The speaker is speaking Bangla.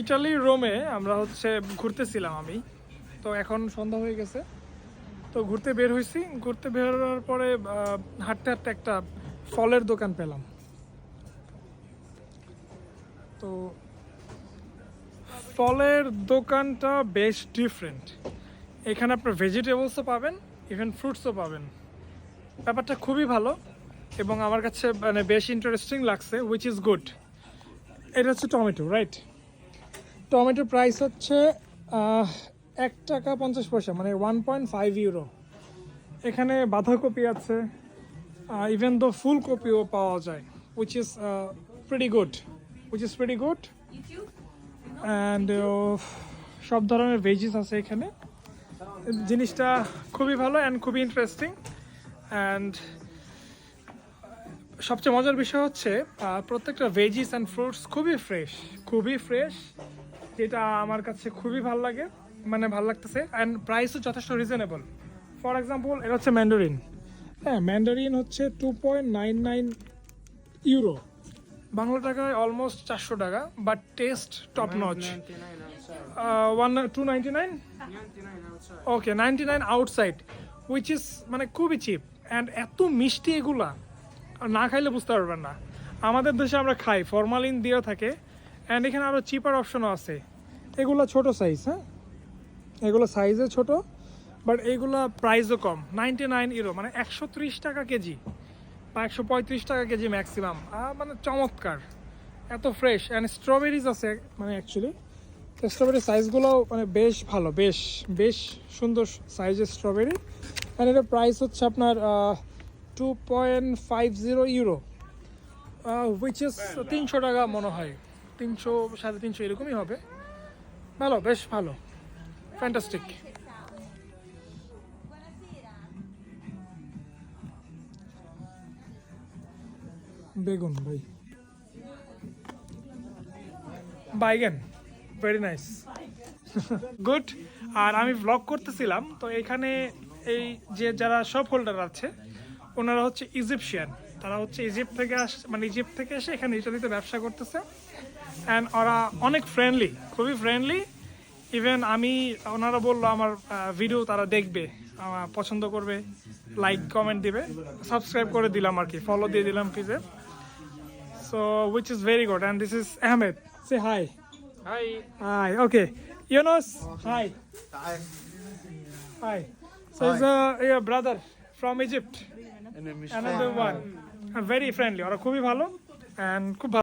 ইটালির রোমে আমরা হচ্ছে ঘুরতেছিলাম আমি, তো এখন সন্ধ্যা হয়ে গেছে, তো ঘুরতে বের হয়েছি। ঘুরতে বের হওয়ার পরে হাঁটতে হাঁটতে একটা ফলের দোকান পেলাম। তো ফলের দোকানটা বেশ ডিফারেন্ট। এখানে আপনার ভেজিটেবলসও পাবেন, ইভেন ফ্রুটসও পাবেন। ব্যাপারটা খুবই ভালো এবং আমার কাছে মানে বেশ ইন্টারেস্টিং লাগছে, উইচ ইজ গুড। এটা হচ্ছে টমেটো, রাইট? টমেটোর প্রাইস হচ্ছে ৳1.50, মানে 1.5 ইউরো। এখানে বাঁধাকপি আছে, ইভেন দো ফুলকপিও পাওয়া যায়, which is pretty good. And সব ধরনের ভেজিস আছে এখানে। জিনিসটা খুবই ভালো অ্যান্ড খুবই ইন্টারেস্টিং। অ্যান্ড সবচেয়ে মজার বিষয় হচ্ছে প্রত্যেকটা ভেজিস অ্যান্ড ফ্রুটস খুবই ফ্রেশ, যেটা আমার কাছে খুবই ভালো লাগে, মানে ভালো লাগতেছে। অ্যান্ড প্রাইসও যথেষ্ট রিজনেবল। ফর এক্সাম্পল, এটা হচ্ছে ম্যান্ডারিন। হ্যাঁ, ম্যান্ডারিন হচ্ছে 2.99 ইউরো, বাংলা টাকায় অলমোস্ট 400 টাকা, but test top notch. 299, okay, 99 outside, which is মানে খুবই চিপ। অ্যান্ড এত মিষ্টি এগুলা, না খাইলে বুঝতে পারবেন না। আমাদের দেশে আমরা খাই, ফরমালিন দেওয়া থাকে। অ্যান্ড এখানে আরও চিপার অপশনও আছে। এগুলো ছোট সাইজ, হ্যাঁ, এগুলো সাইজে ছোট, বাট এইগুলা প্রাইসও কম। 99 ইউরো, মানে 130 টাকা কেজি বা 135 টাকা কেজি ম্যাক্সিমাম। মানে চমৎকার, এত ফ্রেশ। অ্যান্ড স্ট্রবেরিজ আছে, মানে অ্যাকচুয়ালি স্ট্রবেরি সাইজগুলোও মানে বেশ ভালো, বেশ সুন্দর সাইজের স্ট্রবেরি। অ্যান্ড এটার প্রাইস হচ্ছে আপনার 2.50 ইউরো, উইচ ইজ 300 টাকা মনে হয়, 300 350 এরকমই হবে। ভালো, বেশ ভালো, ফ্যান্টাস্টিক। বেগুন ভাই, বাইগান, ভেরি নাইস, গুড। আর আমি ভ্লগ করতেছিলাম, তো এখানে এই যে যারা শপ হোল্ডার আছে, ওনারা হচ্ছে ইজিপশিয়ান। তারা হচ্ছে ইজিপ্ট থেকে এসে এখানে ইটালিতে ব্যবসা করতেছে। অ্যান্ড ওরা অনেক ফ্রেন্ডলি, খুবই ফ্রেন্ডলি। ইভেন ওনারা বললো আমার ভিডিও তারা দেখবে, পছন্দ করবে, লাইক কমেন্ট দিবে, সাবস্ক্রাইব করে দিলাম আর কি, ফলো দিয়ে দিলাম ফিজে। So which is very good. And this is Ahmed, say hi. Hi, okay. Yunus, hi. So it's your brother from Egypt. Another one. Very friendly. ওরা খুবই ভালো and খুব ভালো।